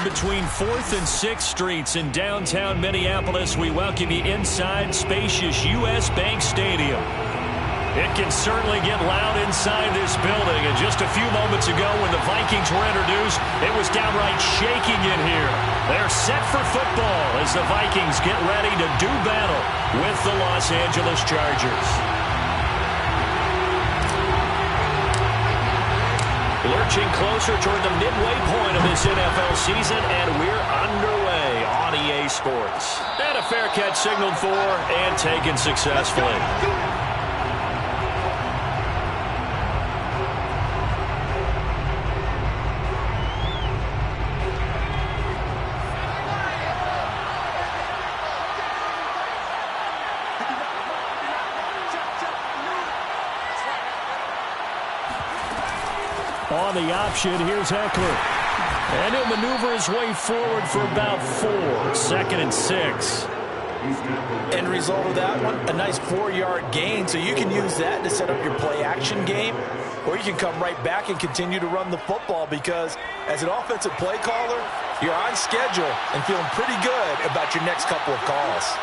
between 4th and 6th Streets in downtown Minneapolis. We welcome you inside spacious U.S. Bank Stadium. It can certainly get loud inside this building. And just a few moments ago when the Vikings were introduced, it was downright shaking in here. They're set for football as the Vikings get ready to do battle with the Los Angeles Chargers. Lurching closer toward the midway point of this NFL season, and we're underway on EA Sports. And a fair catch signaled for and taken successfully. On the option, here's Eckler. And he'll maneuver his way forward for about 4. 2nd and 6. End result of that one, a nice 4-yard gain. So you can use that to set up your play-action game, or you can come right back and continue to run the football because as an offensive play caller, you're on schedule and feeling pretty good about your next couple of calls.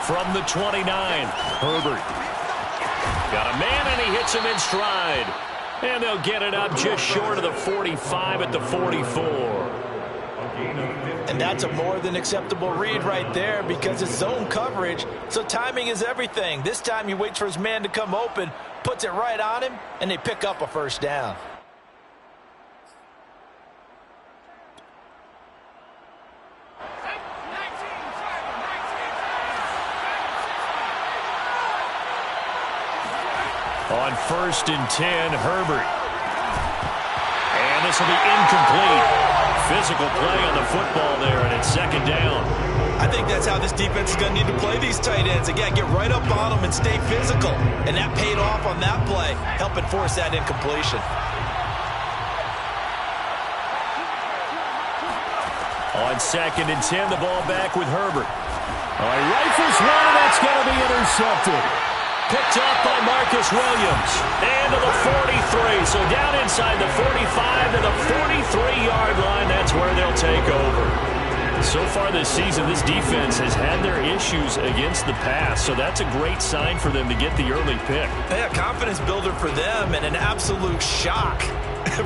From the 29, Herbert. Got a man, and he hits him in stride. And they'll get it up just short of the 45 at the 44. And that's a more than acceptable read right there because it's zone coverage, so timing is everything. This time he waits for his man to come open, puts it right on him, and they pick up a first down. On 1st and 10, Herbert. And this will be incomplete. Physical play on the football there, and it's 2nd down. I think that's how this defense is going to need to play these tight ends. Again, get right up on them and stay physical. And that paid off on that play, helping force that incompletion. On 2nd and 10, the ball back with Herbert. All right, rifles one, and that's going to be intercepted. Picked up by Marcus Williams. And to the 43. So down inside the 45 to the 43-yard line. That's where they'll take over. So far this season, this defense has had their issues against the pass. So that's a great sign for them to get the early pick. Yeah, confidence builder for them and an absolute shock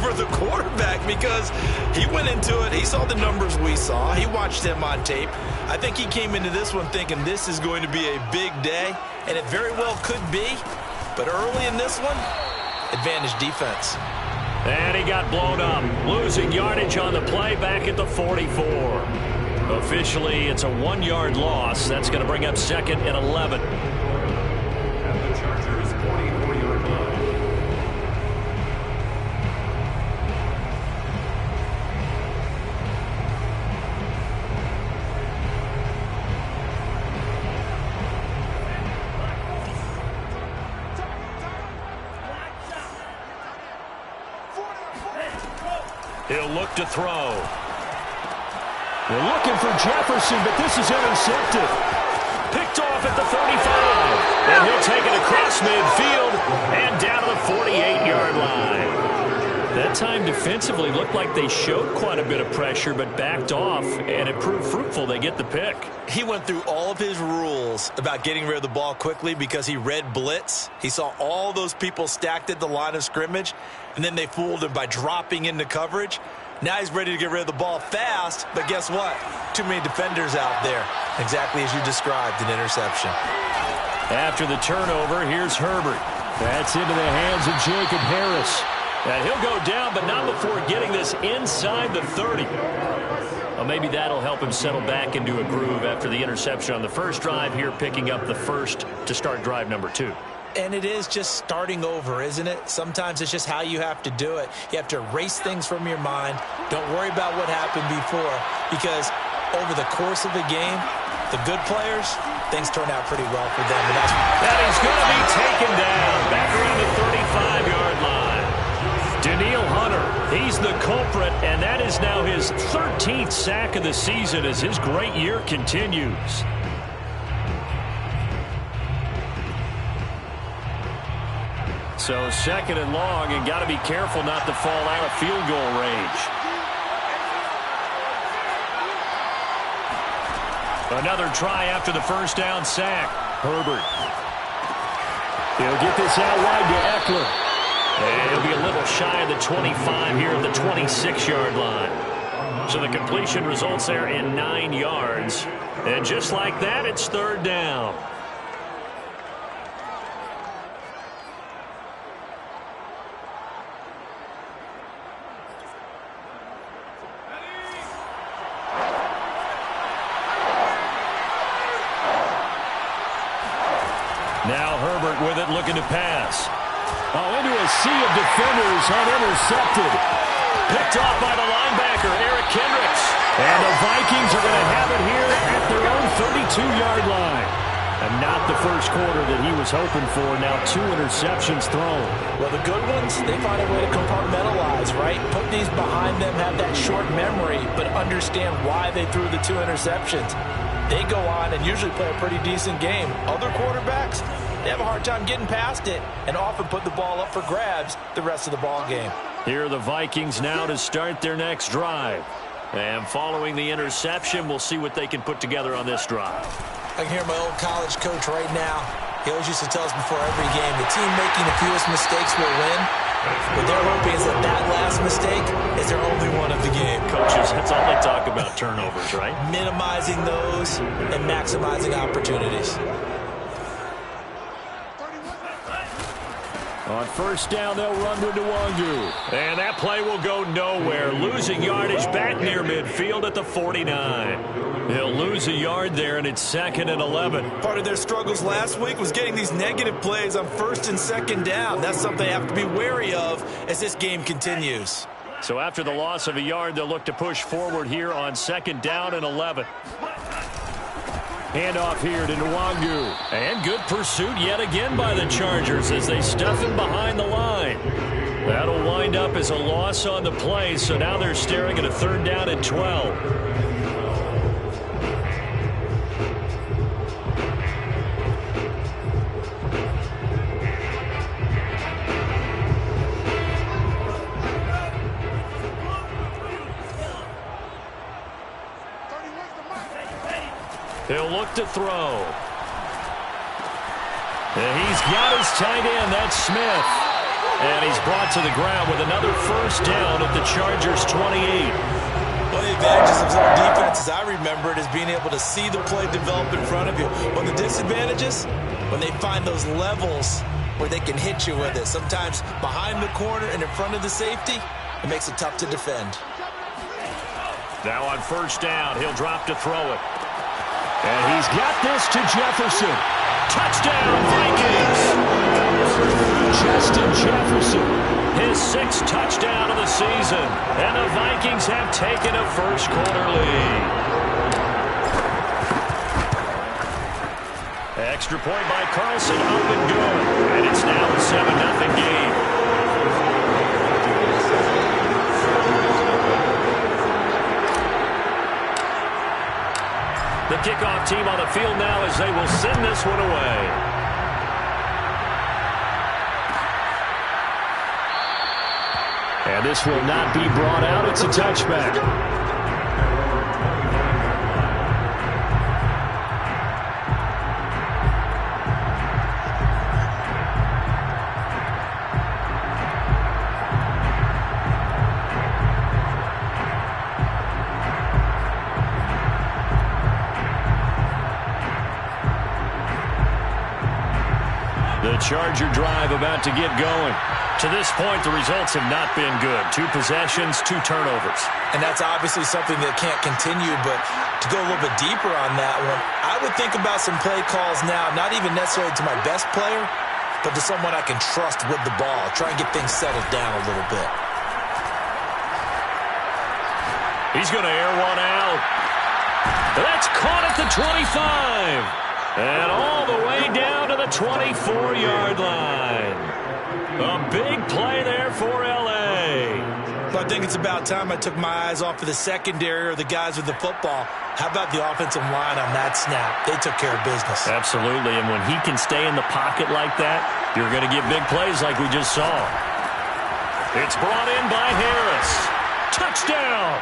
for the quarterback because he went into it. He saw the numbers we saw. He watched them on tape. I think he came into this one thinking this is going to be a big day, and it very well could be. But early in this one, advantage defense. And he got blown up, losing yardage on the play back at the 44. Officially, it's a 1-yard loss. That's going to bring up 2nd and 11. At the Chargers' 44-yard line. He'll look to throw. They're looking for Jefferson, but this is intercepted. Picked off at the 35. And he'll take it across midfield and down to the 48-yard line. That time defensively looked like they showed quite a bit of pressure, but backed off, and it proved fruitful. They get the pick. He went through all of his rules about getting rid of the ball quickly because he read blitz. He saw all those people stacked at the line of scrimmage, and then they fooled him by dropping into coverage. Now he's ready to get rid of the ball fast, but guess what? Too many defenders out there. Exactly as you described, an interception. After the turnover, here's Herbert. That's into the hands of Jacob Harris. And he'll go down, but not before getting this inside the 30. Well, maybe that'll help him settle back into a groove after the interception on the first drive here, picking up the first to start drive number 2. And it is just starting over, isn't it? Sometimes it's just how you have to do it. You have to erase things from your mind. Don't worry about what happened before, because over the course of the game, the good players, things turn out pretty well for them. And he's going to be taken down back around the 35-yard line. Daniil Hunter, he's the culprit, and that is now his 13th sack of the season as his great year continues. So second and long, and got to be careful not to fall out of field goal range. Another try after the first down sack. Herbert. He'll get this out wide to Eckler. And he'll be a little shy of the 25 here at the 26-yard line. So the completion results there in 9 yards. And just like that, it's third down. Now Herbert with it, looking to pass. Oh, into a sea of defenders, unintercepted. Picked off by the linebacker, Eric Kendricks. And the Vikings are going to have it here at their own 32-yard line. And not the first quarter that he was hoping for. Now 2 interceptions thrown. Well, the good ones, they find a way to compartmentalize, right? Put these behind them, have that short memory, but understand why they threw the 2 interceptions. They go on and usually play a pretty decent game. Other quarterbacks, they have a hard time getting past it and often put the ball up for grabs the rest of the ball game. Here are the Vikings now to start their next drive. And following the interception, we'll see what they can put together on this drive. I can hear my old college coach right now. He always used to tell us before every game, the team making the fewest mistakes will win. What they're hoping is that last mistake is their only one of the game. Coaches, that's all they talk about, turnovers, right? Minimizing those and maximizing opportunities. On first down, they'll run with Nwangu. And that play will go nowhere. Losing yardage back near midfield at the 49. He'll lose a yard there, and it's 2nd and 11. Part of their struggles last week was getting these negative plays on 1st and 2nd down. That's something they have to be wary of as this game continues. So after the loss of a yard, they'll look to push forward here on 2nd down and 11. Handoff here to Nwangu. And good pursuit yet again by the Chargers as they stuff him behind the line. That'll wind up as a loss on the play, so now they're staring at a 3rd down and 12. He'll look to throw. And he's got his tight end. That's Smith. And he's brought to the ground with another first down at the Chargers' 28. One of the advantages of zone defense, as I remember it, is being able to see the play develop in front of you. One of the disadvantages, when they find those levels where they can hit you with it. Sometimes behind the corner and in front of the safety, it makes it tough to defend. Now on first down, he'll drop to throw it. And he's got this to Jefferson. Touchdown, Vikings! Justin Jefferson, his 6th touchdown of the season. And the Vikings have taken a first quarter lead. Extra point by Carlson, up and good. And it's now a 7-0 game. The kickoff team on the field now as they will send this one away. And this will not be brought out. It's a touchback. The Charger drive about to get going. To this point, the results have not been good. 2 possessions, 2 turnovers. And that's obviously something that can't continue, but to go a little bit deeper on that one, I would think about some play calls now, not even necessarily to my best player, but to someone I can trust with the ball. Try and get things settled down a little bit. He's going to air one out. That's caught at the 25. And all the way down to the 24-yard line. A big play there for L.A. Like I think it's about time I took my eyes off of the secondary or the guys with the football. How about the offensive line on that snap? They took care of business. Absolutely, and when he can stay in the pocket like that, you're going to get big plays like we just saw. It's brought in by Harris. Touchdown!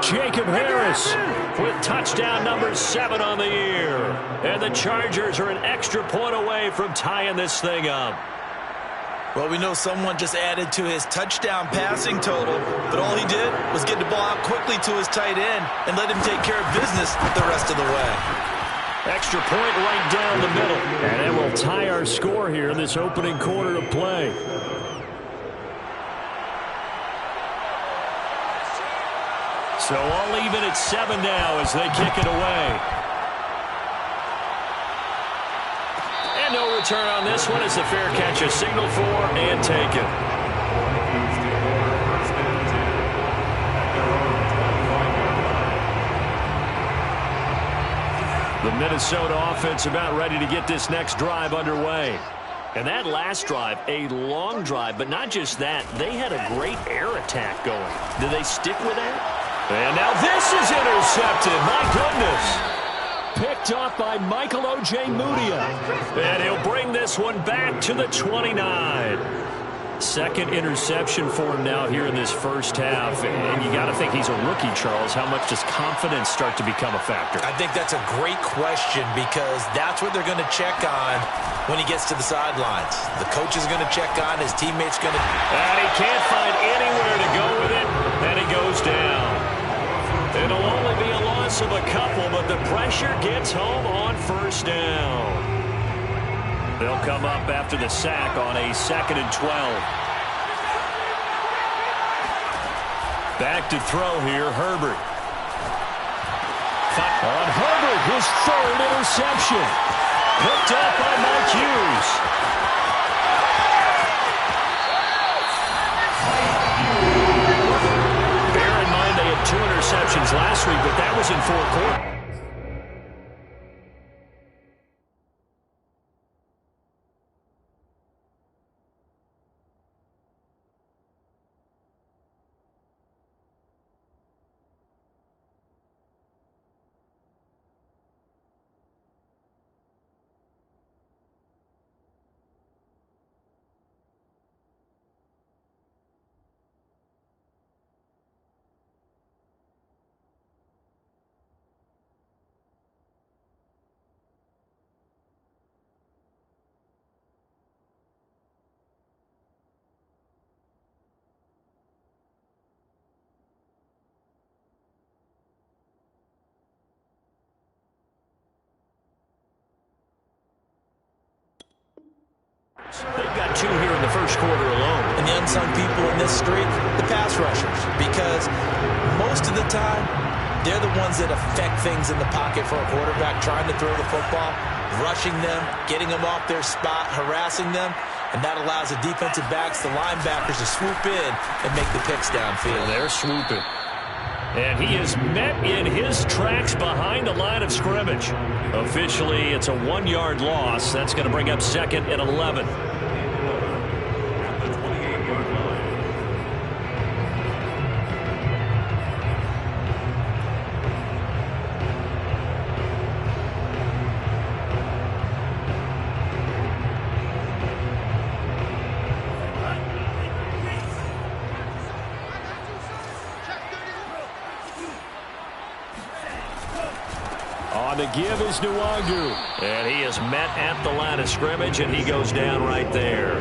Jacob Harris with touchdown number 7 on the year. And the Chargers are an extra point away from tying this thing up. Well, we know someone just added to his touchdown passing total, but all he did was get the ball out quickly to his tight end and let him take care of business the rest of the way. Extra point right down the middle. And it will tie our score here in this opening quarter of play. So all even at 7 now as they kick it away. And no return on this one as the fair catch is signaled for and taken. The Minnesota offense about ready to get this next drive underway. And that last drive, a long drive, but not just that. They had a great air attack going. Do they stick with that? And now this is intercepted. My goodness. Picked off by Michael O.J. Mudia. And he'll bring this one back to the 29. Second interception for him now here in this first half. And you got to think he's a rookie, Charles. How much does confidence start to become a factor? I think that's a great question because that's what they're going to check on when he gets to the sidelines. The coach is going to check on, his teammates going to... And he can't find anywhere to go with it, and he goes down. It'll only be a loss of a couple, but the pressure gets home on first down. They'll come up after the sack on a 2nd and 12. Back to throw here, Herbert. On Herbert, his 3rd interception. Picked up by Mike Hughes. Bear in mind they had 2 interceptions last week, but that was in 4 quarters. They've got 2 here in the first quarter alone. And the unsung people in this streak, the pass rushers, because most of the time, they're the ones that affect things in the pocket for a quarterback, trying to throw the football, rushing them, getting them off their spot, harassing them, and that allows the defensive backs, the linebackers, to swoop in and make the picks downfield. And they're swooping. And he is met in his tracks behind the line of scrimmage. Officially, it's a 1-yard loss. That's going to bring up 2nd and 11. On the give is Nwangu. And he is met at the line of scrimmage, and he goes down right there.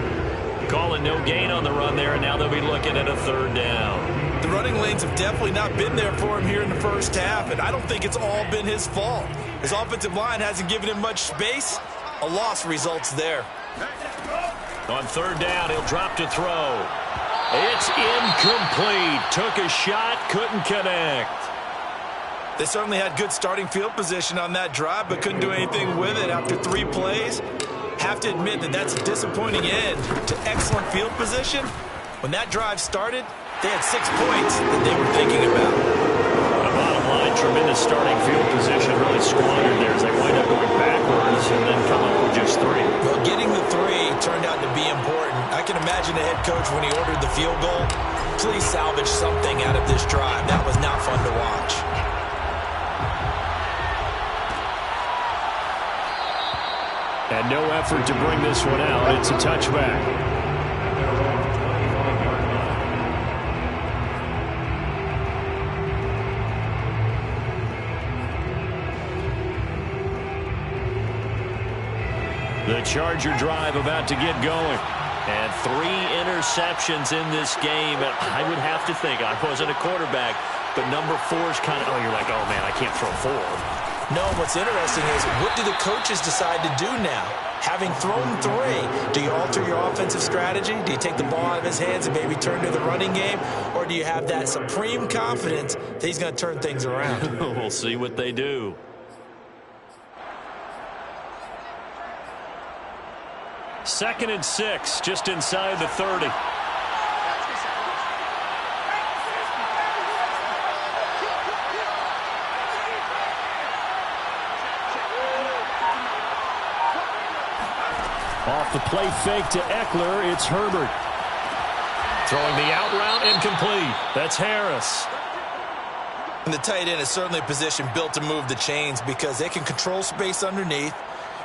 Calling no gain on the run there, and now they'll be looking at a 3rd down. The running lanes have definitely not been there for him here in the first half, and I don't think it's all been his fault. His offensive line hasn't given him much space. A loss results there. On 3rd down, he'll drop to throw. It's incomplete. Took a shot, couldn't connect. They certainly had good starting field position on that drive, but couldn't do anything with it after 3 plays. Have to admit that that's a disappointing end to excellent field position. When that drive started, they had 6 points that they were thinking about. The bottom line, tremendous starting field position, really squandered there as they wind up going backwards and then come up with just 3. Well, getting the 3 turned out to be important. I can imagine the head coach when he ordered the field goal. Please salvage something out of this drive. That was not fun to watch. And no effort to bring this one out. It's a touchback. The Charger drive about to get going. And 3 interceptions in this game. And I would have to think, I wasn't a quarterback, but number 4 is kind of, you're like, oh, man, I can't throw 4. No, what's interesting is, what do the coaches decide to do now? Having thrown 3, do you alter your offensive strategy? Do you take the ball out of his hands and maybe turn to the running game? Or do you have that supreme confidence that he's going to turn things around? We'll see what they do. Second and 6, just inside the 30. Off the play fake to Eckler, it's Herbert. Throwing the out route incomplete. That's Harris. And the tight end is certainly a position built to move the chains because they can control space underneath.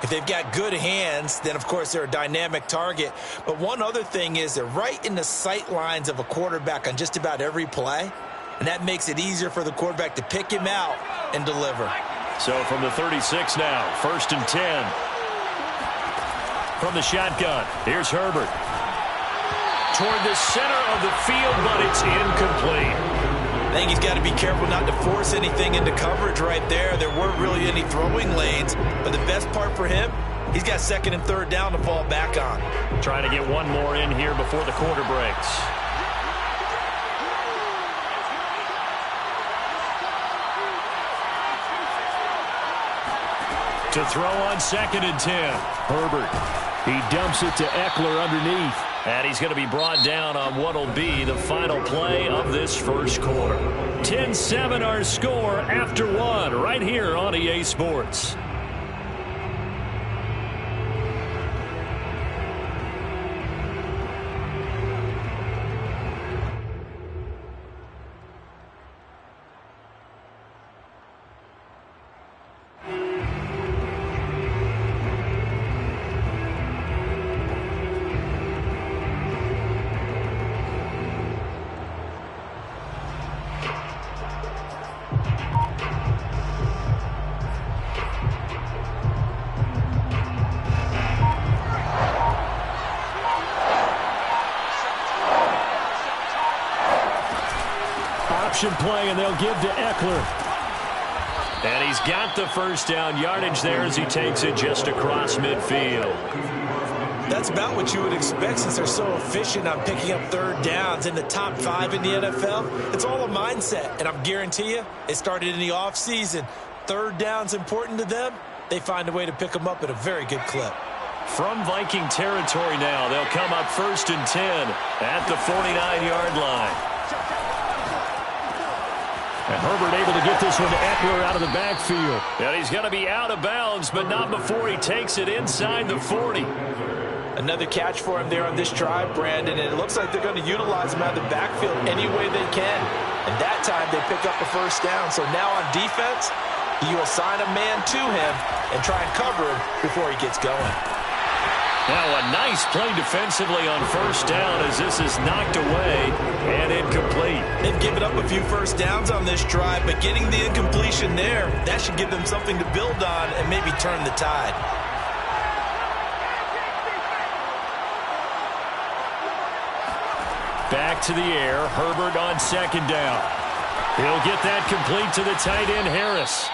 If they've got good hands, then, of course, they're a dynamic target. But one other thing is they're right in the sight lines of a quarterback on just about every play, and that makes it easier for the quarterback to pick him out and deliver. So from the 36 now, 1st and 10. From the shotgun, here's Herbert. Toward the center of the field, but it's incomplete. I think he's got to be careful not to force anything into coverage right there. There weren't really any throwing lanes, but the best part for him, he's got 2nd and 3rd down to fall back on. Trying to get one more in here before the quarter breaks. To throw on 2nd and 10. Herbert. He dumps it to Eckler underneath. And he's going to be brought down on what will be the final play of this first quarter. 10-7 our score after 1 right here on EA Sports. Play, and they'll give to Eckler. And he's got the first down yardage there as he takes it just across midfield. That's about what you would expect since they're so efficient on picking up 3rd downs in the top 5 in the NFL. It's all a mindset, and I guarantee you it started in the offseason. 3rd down's important to them. They find a way to pick them up at a very good clip. From Viking territory now, they'll come up 1st and 10 at the 49-yard line. And Herbert able to get this one to Eckler out of the backfield. And he's going to be out of bounds, but not before he takes it inside the 40. Another catch for him there on this drive, Brandon, and it looks like they're going to utilize him out of the backfield any way they can. And that time they pick up a 1st down. So now on defense, you assign a man to him and try and cover him before he gets going. Now a nice play defensively on 1st down as this is knocked away and incomplete. They've given up a few 1st downs on this drive, but getting the incompletion there, that should give them something to build on and maybe turn the tide. Back to the air, Herbert on 2nd down. He'll get that complete to the tight end, Harris.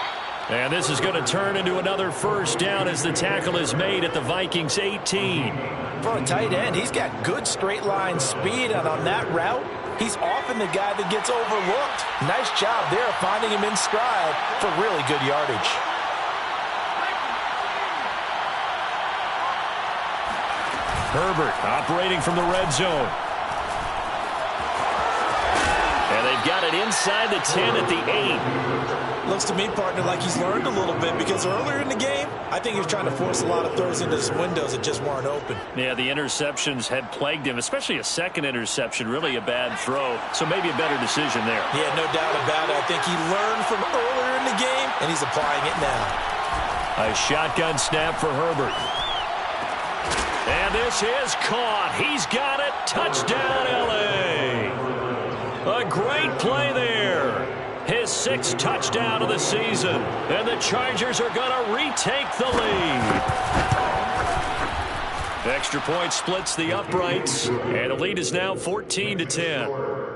And this is going to turn into another 1st down as the tackle is made at the Vikings 18. For a tight end, he's got good straight line speed, and on that route, he's often the guy that gets overlooked. Nice job there finding him in stride for really good yardage. Herbert operating from the red zone. And they've got it inside the 10 at the 8. Looks to me, partner, like he's learned a little bit because earlier in the game, I think he was trying to force a lot of throws into some windows that just weren't open. Yeah, the interceptions had plagued him, especially a second interception, really a bad throw. So maybe a better decision there. Yeah, no doubt about it. I think he learned from earlier in the game, and he's applying it now. A shotgun snap for Herbert. And this is caught. He's got it. Touchdown, L.A. A great play there. His 6th touchdown of the season. And the Chargers are going to retake the lead. Extra point splits the uprights. And the lead is now 14-10.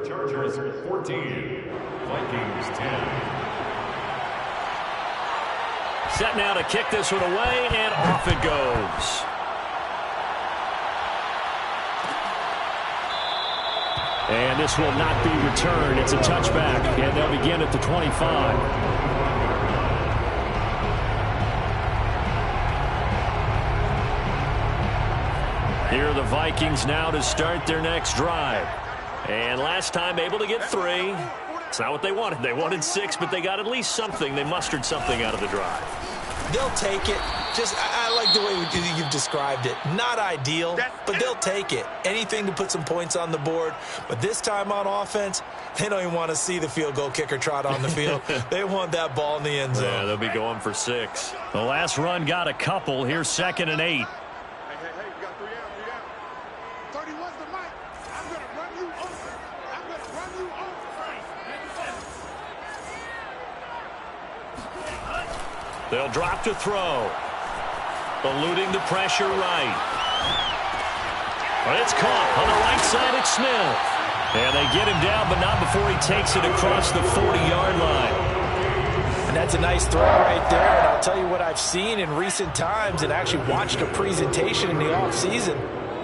Chargers 14, Vikings 10. Set now to kick this one away, and off it goes. And this will not be returned. It's a touchback, and they'll begin at the 25. Here are the Vikings now to start their next drive. And last time able to get 3. It's not what they wanted. They wanted 6, but they got at least something. They mustered something out of the drive. They'll take it. I like the way you've described it. Not ideal, but they'll take it. Anything to put some points on the board. But this time on offense, they don't even want to see the field goal kicker trot on the field. They want that ball in the end zone. Yeah, they'll be going for 6. The last run got a couple. Here's 2nd and 8. Hey, you got 3 out, 3 out. 31's the mic. I'm going to run you over. I'm going to run you over. They'll drop to throw. Eluding the pressure right. But it's caught on the right side. It's Smith. And they get him down, but not before he takes it across the 40-yard line. And that's a nice throw right there. And I'll tell you what I've seen in recent times and actually watched a presentation in the offseason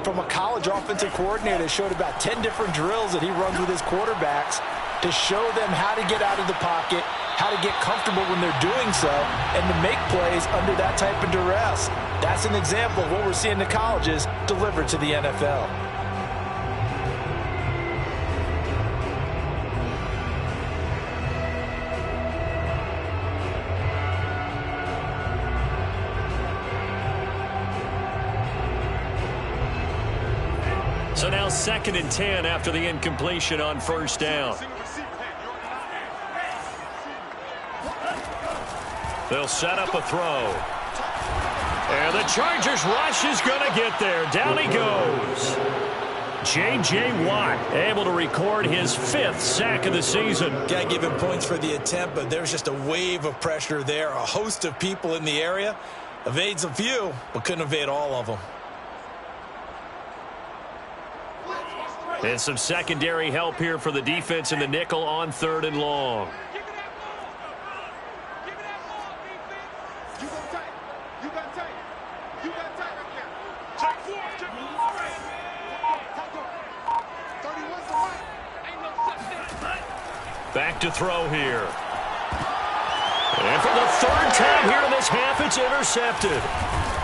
from a college offensive coordinator that showed about 10 different drills that he runs with his quarterbacks to show them how to get out of the pocket, how to get comfortable when they're doing so, and to make plays under that type of duress. That's an example of what we're seeing in the colleges delivered to the NFL. So now 2nd and 10 after the incompletion on 1st down. They'll set up a throw. And the Chargers rush is going to get there. Down he goes. J.J. Watt able to record his 5th sack of the season. Can't give him points for the attempt, but there's just a wave of pressure there. A host of people in the area. Evades a few, but couldn't evade all of them. And some secondary help here for the defense in the nickel on 3rd and long. Back to throw here. And for the 3rd time here in this half, it's intercepted.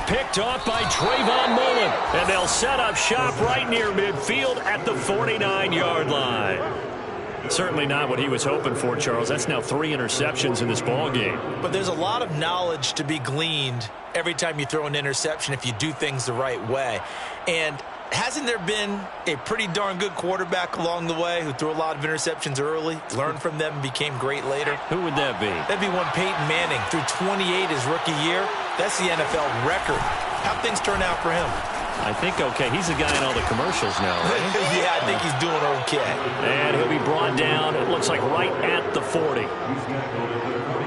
Picked off by Trayvon Mullen. And they'll set up shop right near midfield at the 49-yard line. Certainly not what he was hoping for, Charles. That's now 3 interceptions in this ball game. But there's a lot of knowledge to be gleaned every time you throw an interception if you do things the right way. And hasn't there been a pretty darn good quarterback along the way who threw a lot of interceptions early, learned from them, and became great later? Who would that be? That'd be one Peyton Manning, threw 28 his rookie year. That's the NFL record. How'd things turn out for him? I think okay. He's the guy in all the commercials now, right? Yeah, I think he's doing okay. And he'll be brought down, it looks like right at the 40.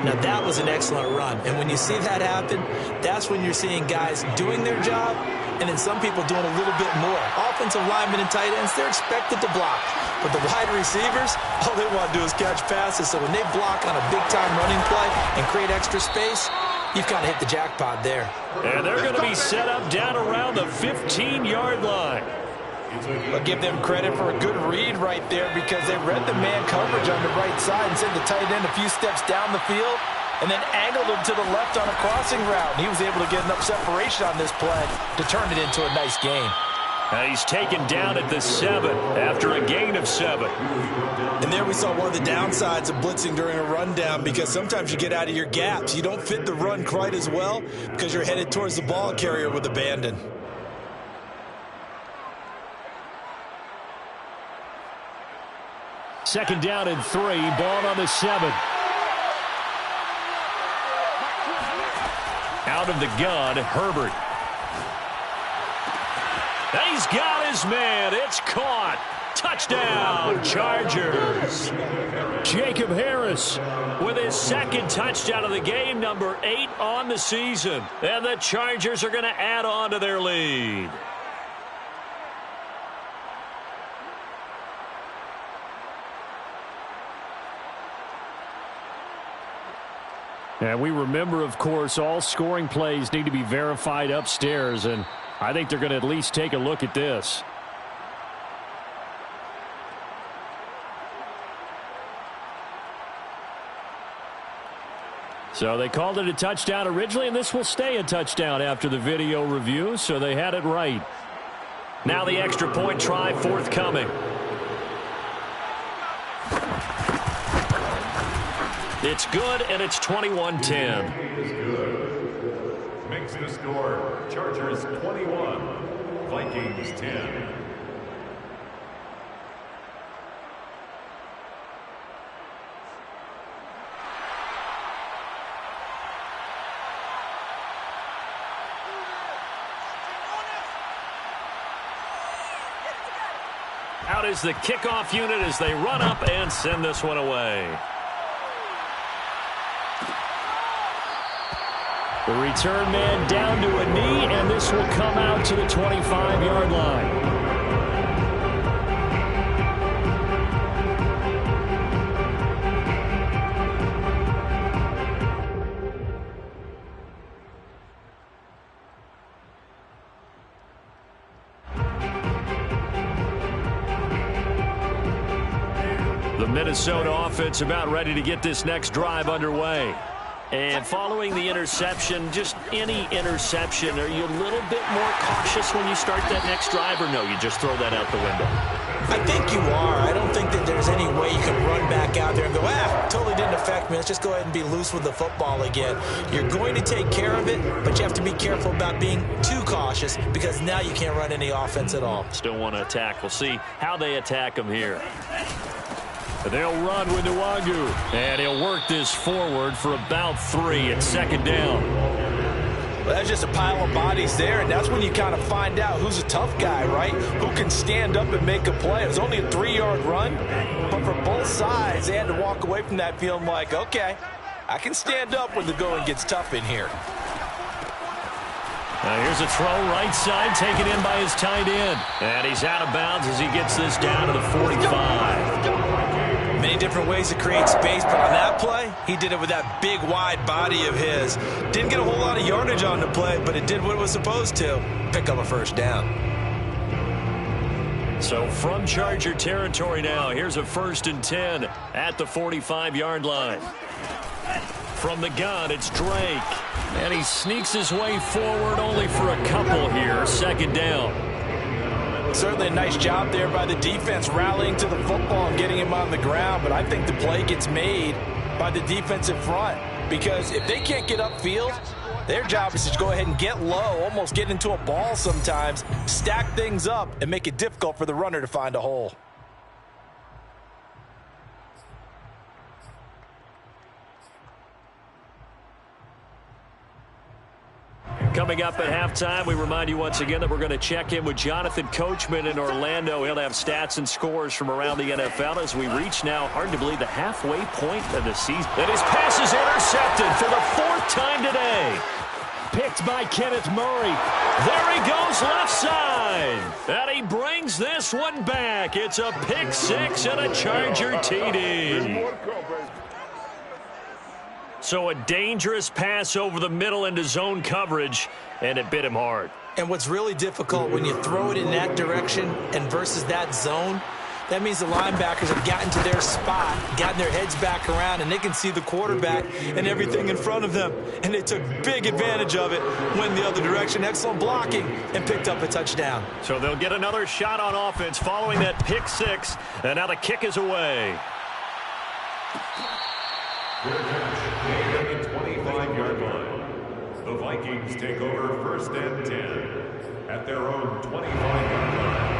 Now, that was an excellent run. And when you see that happen, that's when you're seeing guys doing their job and then some people doing a little bit more. Offensive linemen and tight ends, they're expected to block. But the wide receivers, all they want to do is catch passes. So when they block on a big-time running play and create extra space, you've got to hit the jackpot there. And they're going to be set up down around the 15-yard line. I'll give them credit for a good read right there because they read the man coverage on the right side and sent the tight end a few steps down the field and then angled him to the left on a crossing route. He was able to get enough separation on this play to turn it into a nice game. And he's taken down at the 7 after a gain of 7. And there we saw one of the downsides of blitzing during a rundown, because sometimes you get out of your gaps. You don't fit the run quite as well because you're headed towards the ball carrier with abandon. Second down and 3, ball on the 7. Out of the gun, Herbert. He's got his man. It's caught. Touchdown, Chargers. Jacob Harris with his second touchdown of the game, number 8 on the season. And the Chargers are going to add on to their lead. And we remember, of course, all scoring plays need to be verified upstairs, and I think they're going to at least take a look at this. So they called it a touchdown originally, and this will stay a touchdown after the video review, so they had it right. Now the extra point try forthcoming. It's good, and it's 21-10. Is good. Makes the score Chargers 21, Vikings 10. Out is the kickoff unit as they run up and send this one away. The return man down to a knee, and this will come out to the 25-yard line. The Minnesota offense about ready to get this next drive underway. And following the interception, just any interception, are you a little bit more cautious when you start that next drive, or no, you just throw that out the window? I think you are. I don't think that there's any way you can run back out there and go, totally didn't affect me. Let's just go ahead and be loose with the football again. You're going to take care of it, but you have to be careful about being too cautious, because now you can't run any offense at all. Still want to attack. We'll see how they attack them here. They'll run with Nwangu, and he'll work this forward for about 3 at second down. Well, that's just a pile of bodies there, and that's when you kind of find out who's a tough guy, right? Who can stand up and make a play. It was only a 3-yard run, but for both sides, they had to walk away from that feeling like, okay, I can stand up when the going gets tough in here. Now here's a throw right side, taken in by his tight end. And he's out of bounds as he gets this down to the 45. Many different ways to create space, but on that play, he did it with that big, wide body of his. Didn't get a whole lot of yardage on the play, but it did what it was supposed to. Pick up a first down. So from Charger territory now, here's a 1st and 10 at the 45-yard line. From the gun, it's Drake. And he sneaks his way forward only for a couple here. Second down. Certainly a nice job there by the defense rallying to the football and getting him on the ground, but I think the play gets made by the defensive front, because if they can't get upfield, their job is to go ahead and get low, almost get into a ball sometimes, stack things up, and make it difficult for the runner to find a hole. Coming up at halftime, we remind you once again that we're going to check in with Jonathan Coachman in Orlando. He'll have stats and scores from around the NFL as we reach now, hard to believe, the halfway point of the season. And his pass is intercepted for the 4th time today. Picked by Kenneth Murray. There he goes left side. And he brings this one back. It's a pick 6 and a Charger TD. So a dangerous pass over the middle into zone coverage, and it bit him hard. And what's really difficult when you throw it in that direction and versus that zone, That means the linebackers have gotten to their spot, gotten their heads back around, and they can see the quarterback and everything in front of them. And they took big advantage of it, went the other direction, excellent blocking, and picked up a touchdown. So they'll get another shot on offense following that pick six, and now the kick is away. Good catch, made at the 25-yard line. The Vikings take over 1st and 10 at their own 25-yard line.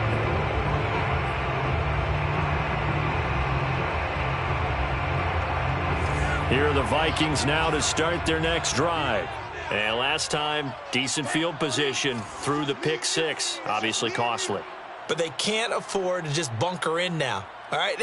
Here are the Vikings now to start their next drive. And last time, decent field position through the pick six. Obviously costly. But they can't afford to just bunker in now. All right,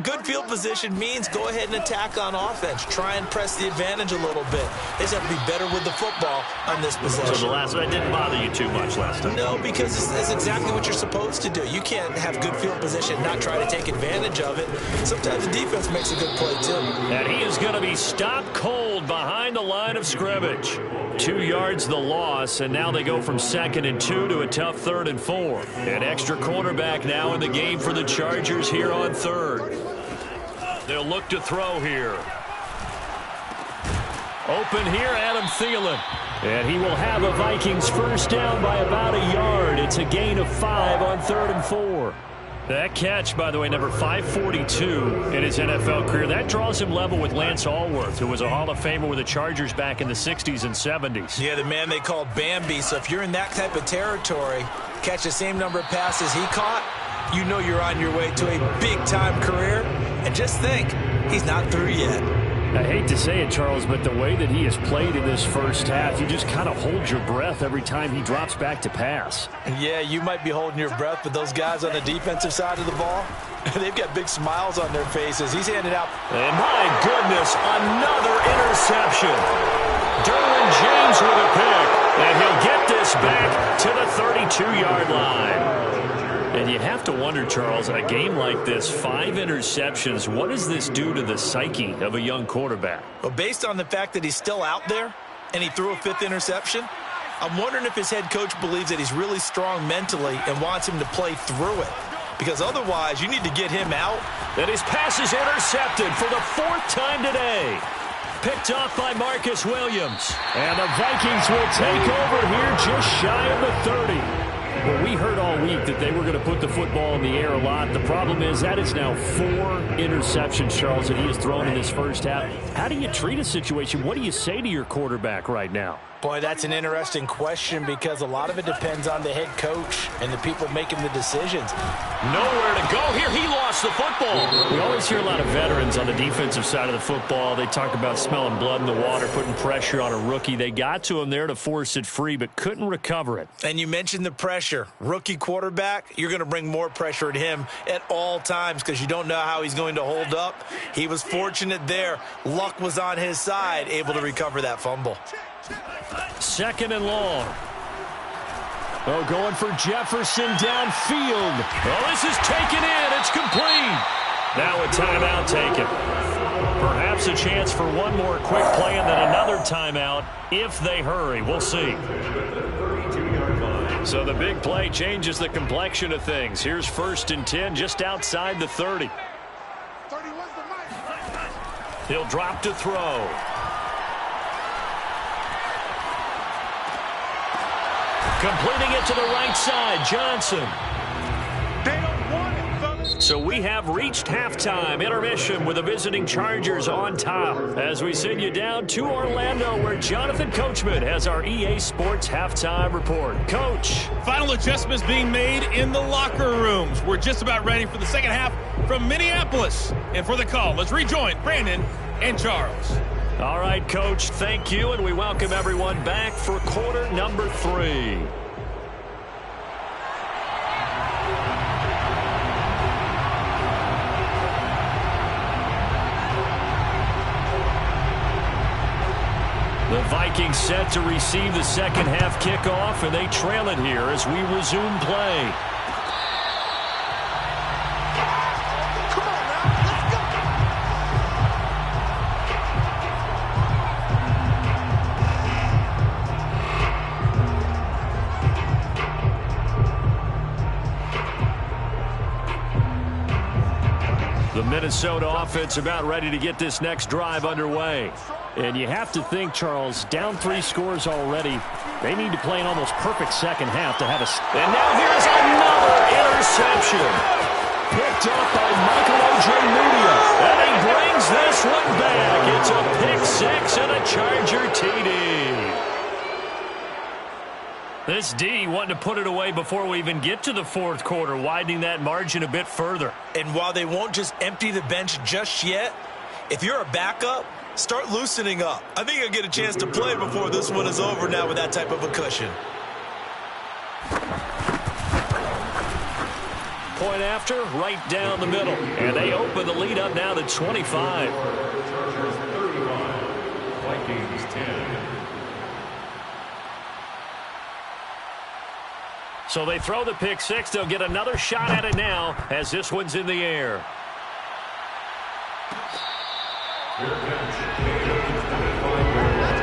good field position means go ahead and attack on offense. Try and press the advantage a little bit. They just have to be better with the football on this possession. So the last one didn't bother you too much last time? No, because that's exactly what you're supposed to do. You can't have good field position and not try to take advantage of it. Sometimes the defense makes a good play, too. And he is going to be stopped cold behind the line of scrimmage. 2 yards the loss, and now they go from 2nd and 2 to a tough 3rd and 4. An extra cornerback now in the game for the Chargers here on 3rd. They'll look to throw here. Open here, Adam Thielen. And he will have a Vikings first down by about a yard. It's a gain of 5 on 3rd and 4. That catch, by the way, number 542 in his NFL career, that draws him level with Lance Allworth, who was a Hall of Famer with the Chargers back in the 60s and 70s. Yeah, the man they called Bambi. So if you're in that type of territory, catch the same number of passes he caught, you know you're on your way to a big-time career. And just think, he's not through yet. I hate to say it, Charles, but the way that he has played in this first half, you just kind of hold your breath every time he drops back to pass. Yeah, you might be holding your breath, but those guys on the defensive side of the ball, they've got big smiles on their faces. He's handed out. And my goodness, another interception. Derwin James with a pick, and he'll get this back to the 32-yard line. And you have to wonder, Charles, in a game like this, 5 interceptions, what does this do to the psyche of a young quarterback? Well, based on the fact that he's still out there and he threw a 5th interception, I'm wondering if his head coach believes that he's really strong mentally and wants him to play through it. Because otherwise, you need to get him out. And his pass is intercepted for the 4th time today. Picked off by Marcus Williams. And the Vikings will take over here just shy of the 30. Well, we heard all week that they were going to put the football in the air a lot. The problem is that is now 4 interceptions, Charles, that he has thrown in this first half. How do you treat a situation? What do you say to your quarterback right now? Boy, that's an interesting question because a lot of it depends on the head coach and the people making the decisions. Nowhere to go here. He lost the football. We always hear a lot of veterans on the defensive side of the football. They talk about smelling blood in the water, putting pressure on a rookie. They got to him there to force it free, but couldn't recover it. And you mentioned the pressure. Rookie quarterback, you're going to bring more pressure at him at all times because you don't know how he's going to hold up. He was fortunate there. Luck was on his side, able to recover that fumble. 2nd and long. Oh, going for Jefferson downfield. Oh, this is taken in. It's complete. Now a timeout taken. Perhaps a chance for one more quick play and then another timeout if they hurry. We'll see. So the big play changes the complexion of things. Here's 1st and 10 just outside the 30. He'll drop to throw. Completing it to the right side, Johnson. They don't want it, fellas. So we have reached halftime intermission with the visiting Chargers on top as we send you down to Orlando where Jonathan Coachman has our EA Sports halftime report. Coach. Final adjustments being made in the locker rooms. We're just about ready for the second half from Minneapolis. And for the call, let's rejoin Brandon and Charles. All right, Coach, thank you, and we welcome everyone back for quarter number 3. The Vikings set to receive the second half kickoff, and they trail it here as we resume play. Minnesota offense about ready to get this next drive underway. And you have to think, Charles, down 3 scores already. They need to play an almost perfect second half to have a... And now here's another interception. Picked up by Michael Ojemudia. And he brings this one back. It's a pick 6 and a Charger TD. This D wanting to put it away before we even get to the fourth quarter, widening that margin a bit further. And while they won't just empty the bench just yet, if you're a backup, start loosening up. I think you'll get a chance to play before this one is over now with that type of a cushion. Point after, right down the middle. And they open the lead up now to 25. Chargers 35, Vikings 10. So they throw the pick 6. They'll get another shot at it now as this one's in the air. Their bench, they go to 25-yard line.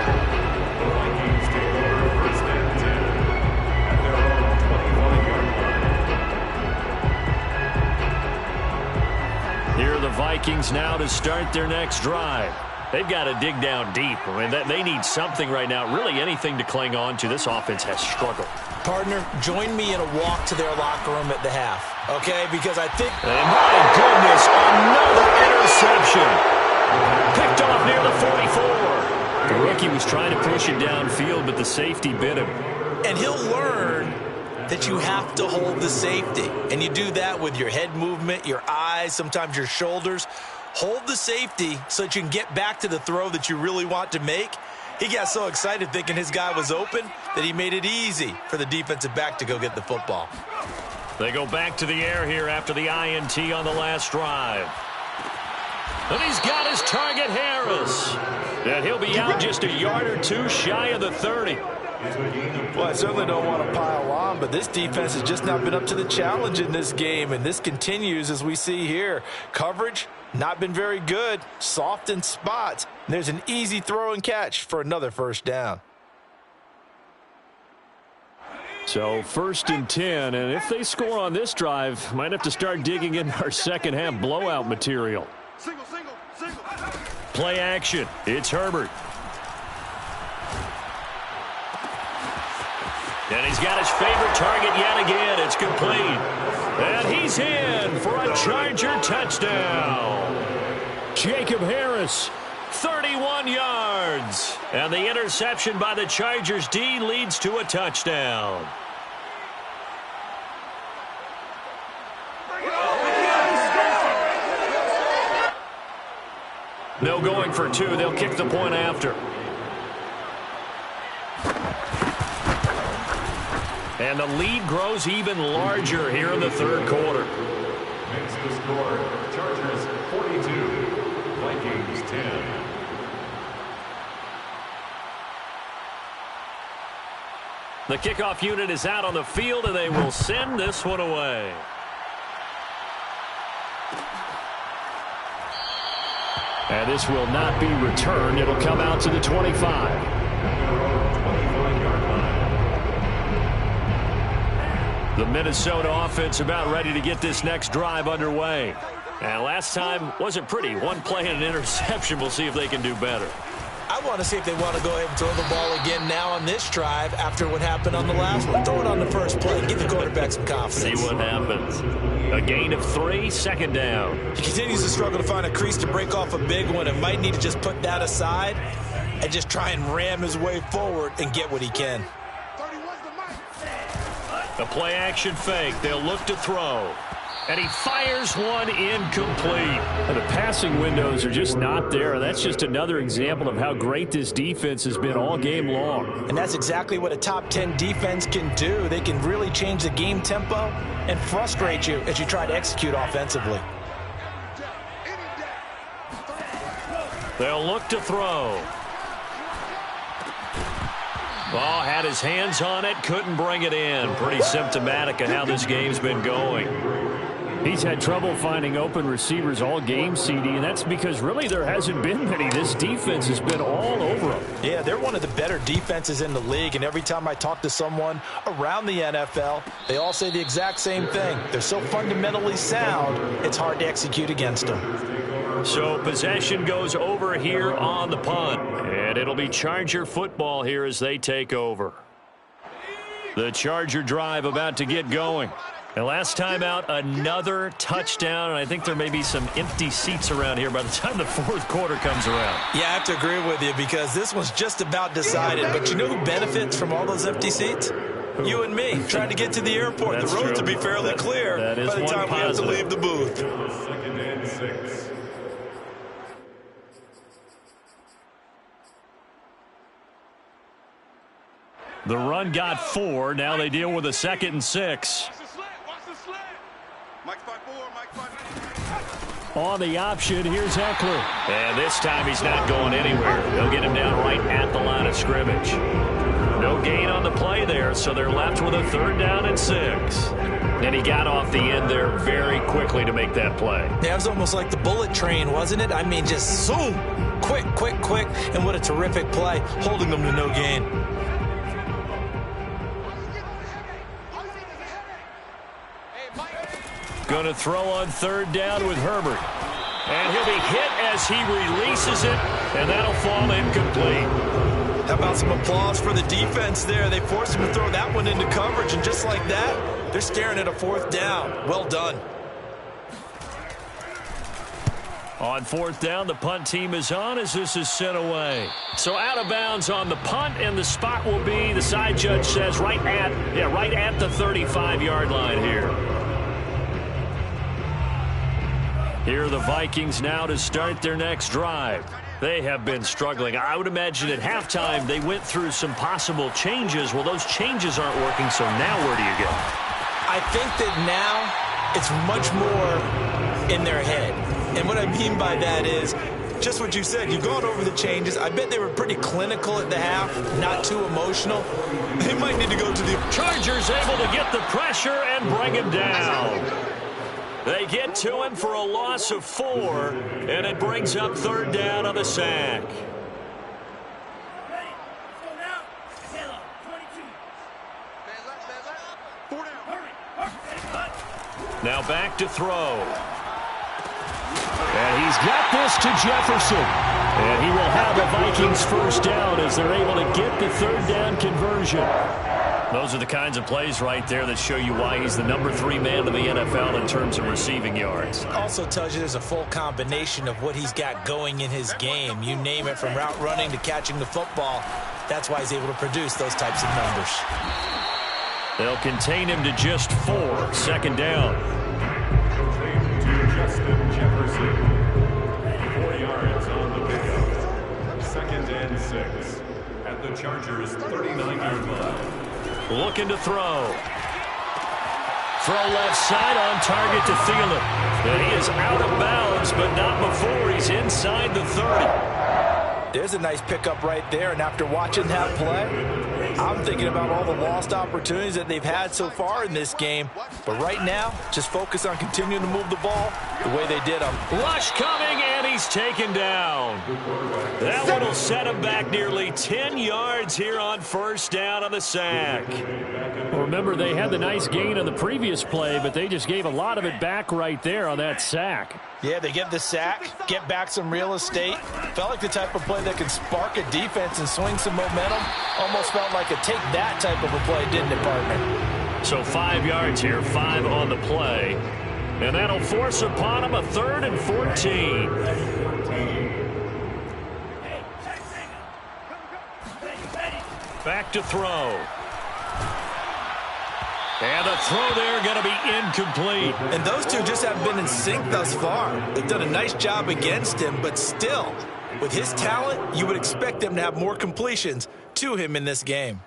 The Vikings take over first and 10 at their own 25-yard line. Here are the Vikings now to start their next drive. They've got to dig down deep. I mean, they need something right now, really anything to cling on to. This offense has struggled. Partner, join me in a walk to their locker room at the half, okay? Because I think... And my goodness, another interception. Picked off near the 44. The rookie was trying to push it downfield, but the safety bit him. And he'll learn that you have to hold the safety. And you do that with your head movement, your eyes, sometimes your shoulders. Hold the safety so that you can get back to the throw that you really want to make. He got so excited thinking his guy was open that he made it easy for the defensive back to go get the football. They go back to the air here after the INT on the last drive. And he's got his target, Harris. And he'll be out just a yard or two shy of the 30. Well, I certainly don't want to pile on, but this defense has just not been up to the challenge in this game, and this continues as we see here. Coverage, not been very good, soft in spots. There's an easy throw and catch for another first down. So 1st and 10, and if they score on this drive, might have to start digging in our second half blowout material. Single. Play action. It's Herbert. And he's got his favorite target yet again. It's complete. And he's in for a Charger touchdown. Jacob Harris, 31 yards. And the interception by the Chargers D leads to a touchdown. No going for 2. They'll kick the point after. And the lead grows even larger here in the third quarter. Makes the score, Chargers 42, Vikings 10. The kickoff unit is out on the field, and they will send this one away. And this will not be returned. It'll come out to the 25. The Minnesota offense about ready to get this next drive underway. And last time wasn't pretty. One play and an interception. We'll see if they can do better. I want to see if they want to go ahead and throw the ball again now on this drive after what happened on the last one. Throw it on the first play. Give the quarterback some confidence. See what happens. A gain of 3, second down. He continues to struggle to find a crease to break off a big one and might need to just put that aside and just try and ram his way forward and get what he can. 31's the mic. A play action fake. They'll look to throw. And he fires one incomplete. And the passing windows are just not there. That's just another example of how great this defense has been all game long. And that's exactly what a top 10 defense can do. They can really change the game tempo and frustrate you as you try to execute offensively. They'll look to throw. Ball had his hands on it, couldn't bring it in. Pretty symptomatic of how this game's been going. He's had trouble finding open receivers all game, CD, and that's because really there hasn't been many. This defense has been all over them. Yeah, they're one of the better defenses in the league, and every time I talk to someone around the NFL, they all say the exact same thing. They're so fundamentally sound, it's hard to execute against them. So possession goes over here on the punt, and it'll be Charger football here as they take over. The Charger drive about to get going. And last time out, another touchdown, and I think there may be some empty seats around here by the time the fourth quarter comes around. Yeah, I have to agree with you because this one's just about decided. But you know who benefits from all those empty seats? You and me, trying to get to the airport. That's the roads true. will be fairly clear by the time we have to leave the booth. 2nd and 6. The run got 4. Now they deal with a 2nd and 6. On the option, here's Eckler. And this time he's not going anywhere. They'll get him down right at the line of scrimmage. No gain on the play there, so they're left with a 3rd down and 6. And he got off the end there very quickly to make that play. Yeah, it was almost like the bullet train, wasn't it? I mean, just zoom. Quick, quick, quick. And what a terrific play, holding them to no gain. Going to throw on 3rd down with Herbert. And he'll be hit as he releases it, and that'll fall incomplete. How about some applause for the defense there? They forced him to throw that one into coverage, and just like that, they're staring at a 4th down. Well done. On 4th down, the punt team is on as this is sent away. So out of bounds on the punt, and the spot will be, the side judge says, right at the 35-yard line here. Here are the Vikings now to start their next drive. They have been struggling. I would imagine at halftime they went through some possible changes. Well, those changes aren't working, so now where do you go? I think that now it's much more in their head. And what I mean by that is just what you said. You've gone over the changes. I bet they were pretty clinical at the half, not too emotional. They might need to go to the... Chargers able to get the pressure and bring him down. They get to him for a loss of 4, and it brings up 3rd down on the sack. Now back to throw. And he's got this to Jefferson. And he will have a Vikings 1st down as they're able to get the 3rd down conversion. Those are the kinds of plays right there that show you why he's the number 3 man in the NFL in terms of receiving yards. Also tells you there's a full combination of what he's got going in his game. You name it, from route running to catching the football. That's why he's able to produce those types of numbers. They'll contain him to just 4. 2nd down. To Justin Jefferson. 4 yards on the pickup. 2nd and 6. At the Chargers' 39-yard line. Looking to throw. Throw left side on target to Thielen. And he is out of bounds, but not before he's inside the 30. There's a nice pickup right there, and after watching that play, I'm thinking about all the lost opportunities that they've had so far in this game. But right now, just focus on continuing to move the ball the way they did them. Rush coming, and he's taken down. That one will set him back nearly 10 yards here on 1st down on the sack. Well, remember, they had the nice gain on the previous play, but they just gave a lot of it back right there on that sack. Yeah, they get the sack, get back some real estate. Felt like the type of play that can spark a defense and swing some momentum. Almost felt like a take that type of a play, didn't it, partner? So 5 yards here, 5 on the play. And that'll force upon him a 3rd and 14. Back to throw. And the throw there going to be incomplete. And those two just haven't been in sync thus far. They've done a nice job against him, but still, with his talent, you would expect them to have more completions to him in this game.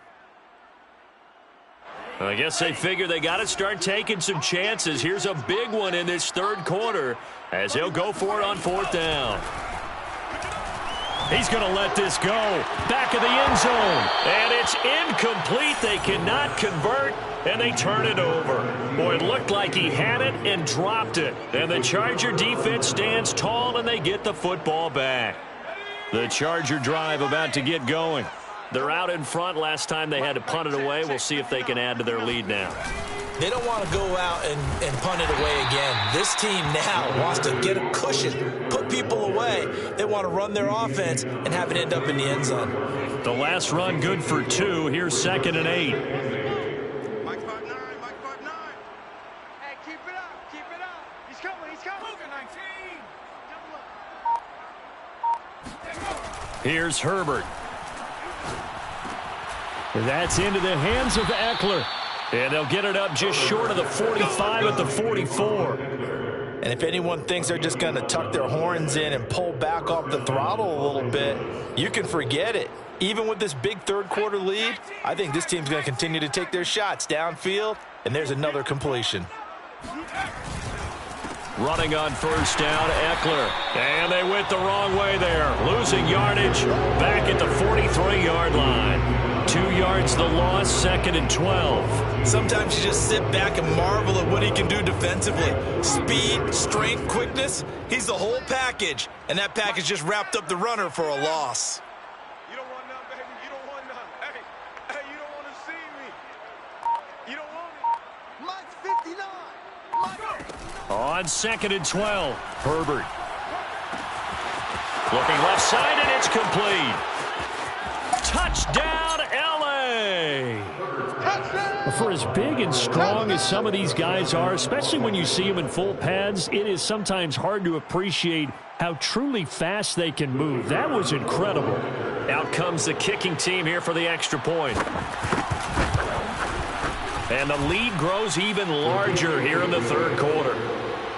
I guess they figure they got to start taking some chances. Here's a big one in this 3rd quarter as he'll go for it on 4th down. He's going to let this go. Back of the end zone. And it's incomplete. They cannot convert, and they turn it over. Boy, it looked like he had it and dropped it. And the Charger defense stands tall, and they get the football back. The Charger drive about to get going. They're out in front. Last time they had to punt it away. We'll see if they can add to their lead now. They don't want to go out and punt it away again. This team now wants to get a cushion, put people away. They want to run their offense and have it end up in the end zone. The last run good for 2. Here's 2nd and 8. Mike 5-9, Mike 5-9. Hey, keep it up, keep it up. He's coming, he's coming. Move it, 19. Here's Herbert. That's into the hands of Eckler. And they'll get it up just short of the 45 at the 44. And if anyone thinks they're just going to tuck their horns in and pull back off the throttle a little bit, you can forget it. Even with this big third-quarter lead, I think this team's going to continue to take their shots downfield, and there's another completion. Running on first down, Eckler. And they went the wrong way there. Losing yardage back at the 43-yard line. 2 yards the loss, 2nd and 12. Sometimes you just sit back and marvel at what he can do defensively. Speed, strength, quickness, he's the whole package. And that package just wrapped up the runner for a loss. You don't want none, baby. You don't want none. Hey, you don't want to see me. You don't want it. Mike's 59. On 2nd and 12, Herbert. Looking left side, and it's complete. Touchdown, L.A. For as big and strong as some of these guys are, especially when you see them in full pads, it is sometimes hard to appreciate how truly fast they can move. That was incredible. Out comes the kicking team here for the extra point. And the lead grows even larger here in the third quarter.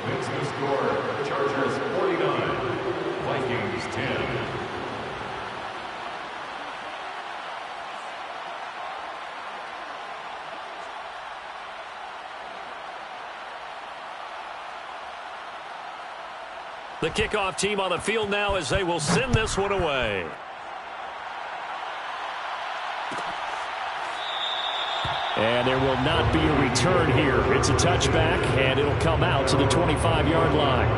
Makes the score Chargers 49, Vikings 10. The kickoff team on the field now as they will send this one away. And there will not be a return here. It's a touchback, and it'll come out to the 25-yard line.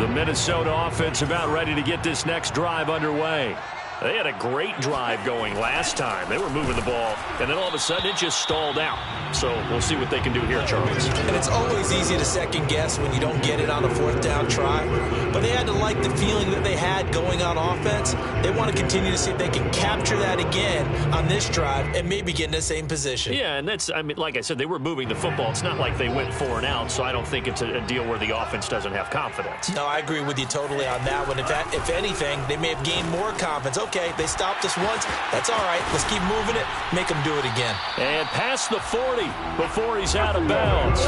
The Minnesota offense about ready to get this next drive underway. They had a great drive going last time. They were moving the ball, and then all of a sudden it just stalled out. So we'll see what they can do here, Charles. And it's always easy to second guess when you don't get it on a 4th down try. But they had to like the feeling that they had going on offense. They want to continue to see if they can capture that again on this drive and maybe get in the same position. Yeah, and that's, I mean, like I said, they were moving the football. It's not like they went 4 and out, so I don't think it's a deal where the offense doesn't have confidence. No, I agree with you totally on that one. If anything, they may have gained more confidence. Okay, they stopped us once. That's all right. Let's keep moving it. Make them do it again. And past the 40 before he's out of bounds.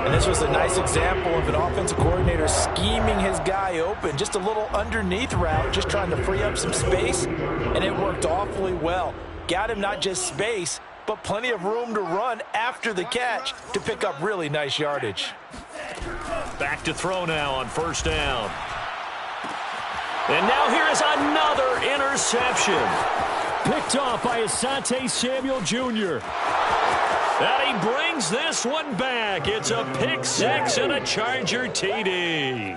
And this was a nice example of an offensive coordinator scheming his guy open. Just a little underneath route, just trying to free up some space, and it worked awfully well. Got him not just space, but plenty of room to run after the catch to pick up really nice yardage. Back to throw now on first down. And now here is another interception. Picked off by Asante Samuel Jr. And he brings this one back. It's a pick six and a Charger TD.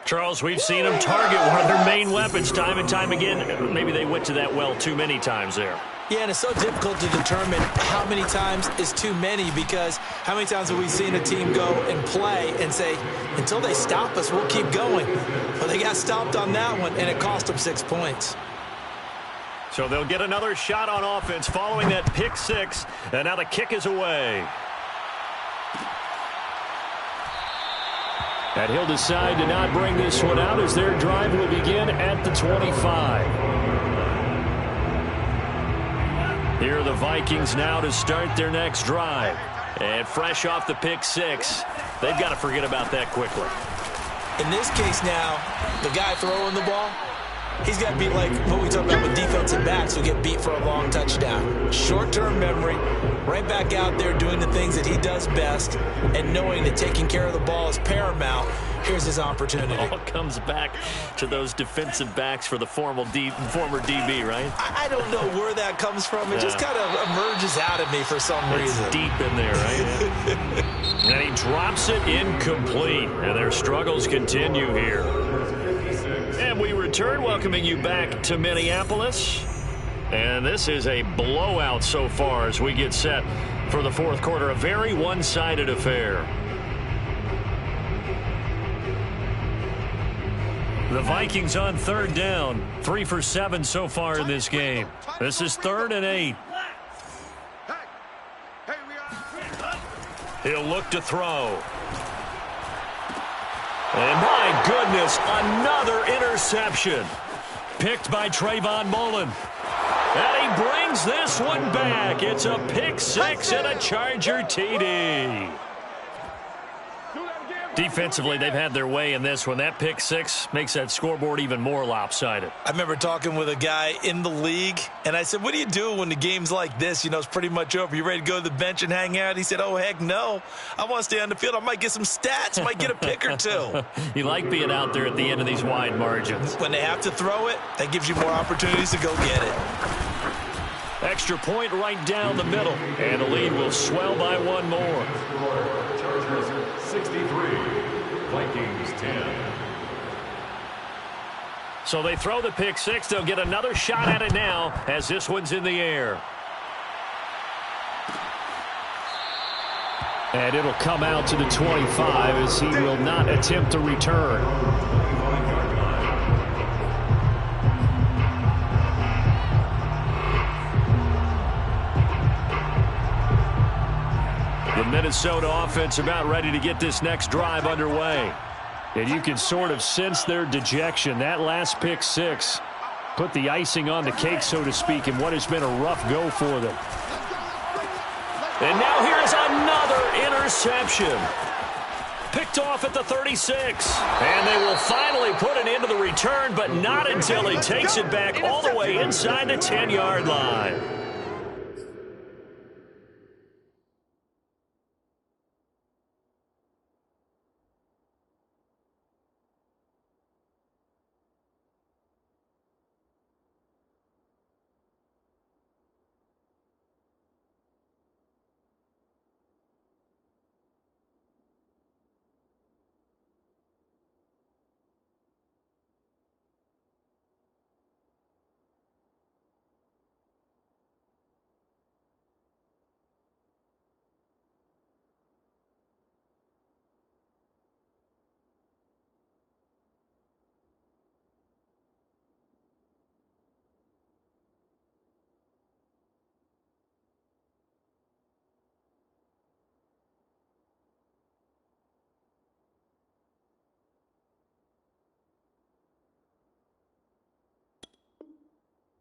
Charles, we've seen them target one of their main weapons time and time again. Maybe they went to that well too many times there. Yeah, and it's so difficult to determine how many times is too many, because how many times have we seen a team go and play and say, until they stop us, we'll keep going. But they got stopped on that one, and it cost them 6 points. So they'll get another shot on offense following that pick six, and now the kick is away. And he'll decide to not bring this one out as their drive will begin at the 25. Here are the Vikings now to start their next drive. And fresh off the pick six, they've got to forget about that quickly. In this case now, the guy throwing the ball, he's got to be like what we talk about with defensive backs who get beat for a long touchdown. Short-term memory, right back out there doing the things that he does best and knowing that taking care of the ball is paramount. Here's his opportunity. It all comes back to those defensive backs for the former DB, right? I don't know where that comes from. It just kind of emerges out of me for some reason. It's deep in there, right? And he drops it incomplete. And their struggles continue here. And we return, welcoming you back to Minneapolis. And this is a blowout so far as we get set for the fourth quarter. A very one-sided affair. The Vikings on third down. 3 for 7 so far in this game. This is 3rd and 8. He'll look to throw. And my goodness, another interception. Picked by Trayvon Mullen. And he brings this one back. It's a pick 6 and a Charger TD. Defensively, they've had their way in this one. That pick 6 makes that scoreboard even more lopsided. I remember talking with a guy in the league, and I said, what do you do when the game's like this? You know, it's pretty much over. You ready to go to the bench and hang out? He said, oh, heck no. I want to stay on the field. I might get some stats. Might get a pick or two. You like being out there at the end of these wide margins. When they have to throw it, that gives you more opportunities to go get it. Extra point right down the middle. And the lead will swell by one more. Chargers 63, Vikings 10. So they throw the pick 6. They'll get another shot at it now as this one's in the air. And it'll come out to the 25 as he will not attempt to return. The Minnesota offense about ready to get this next drive underway. And you can sort of sense their dejection. That last pick 6 put the icing on the cake, so to speak, in what has been a rough go for them. And now here's another interception. Picked off at the 36. And they will finally put an end to the return, but not until he takes it back all the way inside the 10-yard line.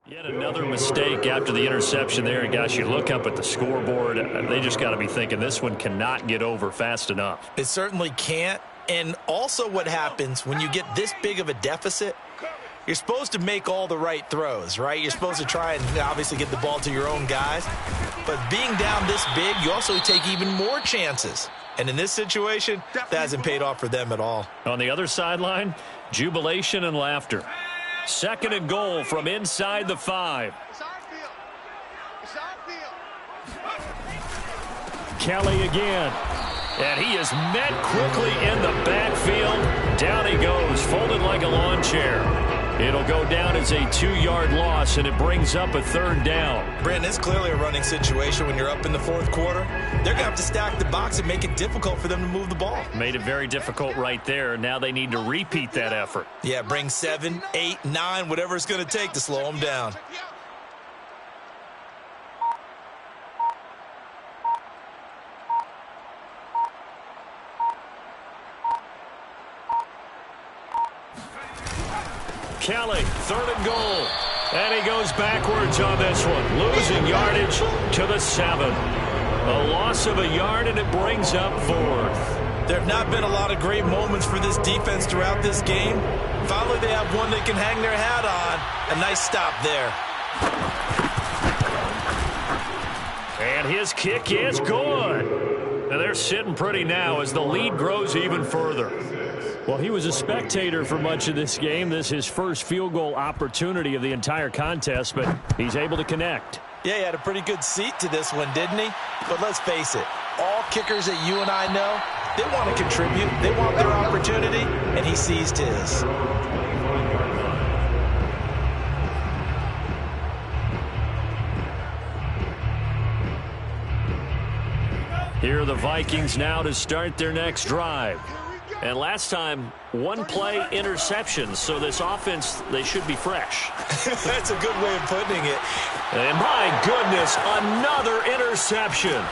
Yet another mistake after the interception there. And, gosh, you look up at the scoreboard. They just got to be thinking this one cannot get over fast enough. It certainly can't. And also what happens when you get this big of a deficit, you're supposed to make all the right throws, right? You're supposed to try and obviously get the ball to your own guys. But being down this big, you also take even more chances. And in this situation, that hasn't paid off for them at all. On the other sideline, jubilation and laughter. 2nd and goal from inside the 5. Kelly again. And he is met quickly in the backfield. Down he goes, folded like a lawn chair. It'll go down as a 2-yard loss, and it brings up a 3rd down. Brandon, it's clearly a running situation when you're up in the 4th quarter. They're going to have to stack the box and make it difficult for them to move the ball. Made it very difficult right there. Now they need to repeat that effort. Yeah, bring 7, 8, 9, whatever it's going to take to slow them down. Kelly, 3rd and goal. And he goes backwards on this one, losing yardage to the 7. A loss of a yard, and it brings up 4th. There have not been a lot of great moments for this defense throughout this game. Finally, they have one they can hang their hat on. A nice stop there. And his kick is good. And they're sitting pretty now as the lead grows even further. Well, he was a spectator for much of this game. This is his first field goal opportunity of the entire contest, but he's able to connect. Yeah, he had a pretty good seat to this one, didn't he? But let's face it, all kickers that you and I know, they want to contribute. They want their opportunity, and he seized his. Here are the Vikings now to start their next drive. And last time, one play interception, so this offense, they should be fresh. That's a good way of putting it. And my goodness, another interception.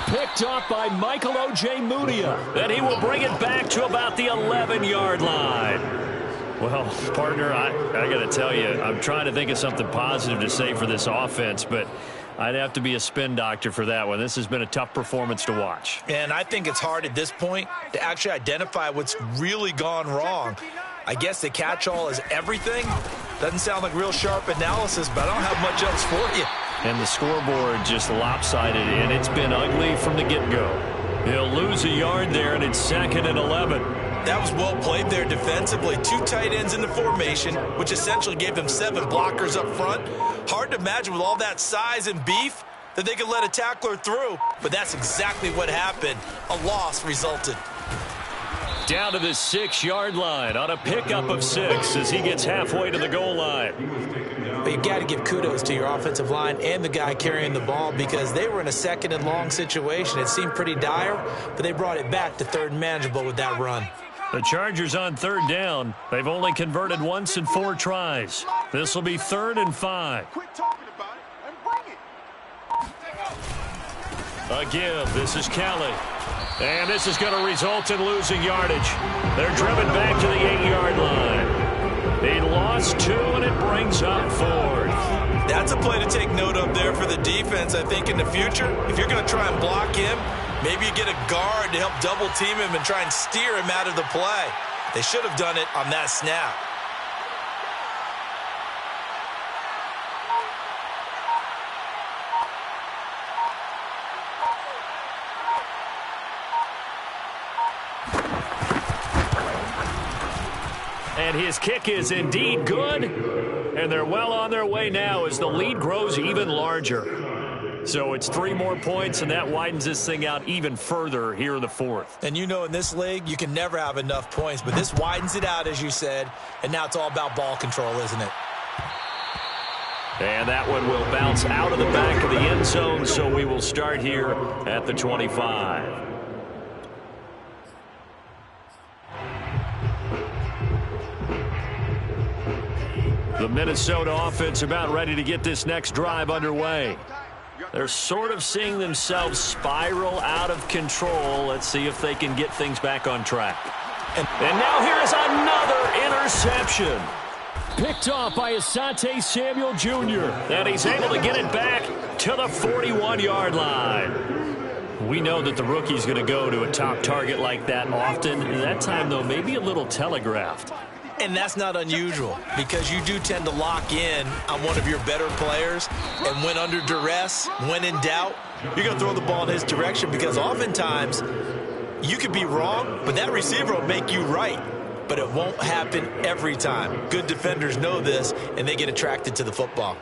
Picked off by Michael Ojemudia. And he will bring it back to about the 11-yard line. Well, partner, I got to tell you, I'm trying to think of something positive to say for this offense, but I'd have to be a spin doctor for that one. This has been a tough performance to watch. And I think it's hard at this point to actually identify what's really gone wrong. I guess the catch-all is everything. Doesn't sound like real sharp analysis, but I don't have much else for you. And the scoreboard just lopsided, and it's been ugly from the get-go. He'll lose a yard there, and it's 2nd and 11. That was well played there defensively. 2 tight ends in the formation, which essentially gave them 7 blockers up front. Hard to imagine with all that size and beef that they could let a tackler through, but that's exactly what happened. A loss resulted. Down to the 6-yard line on a pickup of 6 as he gets halfway to the goal line. But you got to give kudos to your offensive line and the guy carrying the ball because they were in a 2nd and long situation. It seemed pretty dire, but they brought it back to 3rd and manageable with that run. The Chargers on 3rd down. They've only converted once in 4 tries. This will be 3rd and 5. Quit talking about it and bring it. A give. This is Kelly. And this is going to result in losing yardage. They're driven back to the 8-yard line. He lost 2, and it brings up 4th. That's a play to take note of there for the defense, I think, in the future. If you're going to try and block him, maybe you get a guard to help double-team him and try and steer him out of the play. They should have done it on that snap. And his kick is indeed good. And they're well on their way now as the lead grows even larger. So it's 3 more points, and that widens this thing out even further here in the 4th. And you know in this league, you can never have enough points, but this widens it out, as you said, and now it's all about ball control, isn't it? And that one will bounce out of the back of the end zone, so we will start here at the 25. The Minnesota offense about ready to get this next drive underway. They're sort of seeing themselves spiral out of control. Let's see if they can get things back on track. And now here is another interception. Picked off by Asante Samuel Jr. And he's able to get it back to the 41-yard line. We know that the rookie's going to go to a top target like that often. And that time, though, maybe a little telegraphed. And that's not unusual because you do tend to lock in on one of your better players, and when under duress, when in doubt, you're going to throw the ball in his direction because oftentimes you could be wrong, but that receiver will make you right. But it won't happen every time. Good defenders know this, and they get attracted to the football.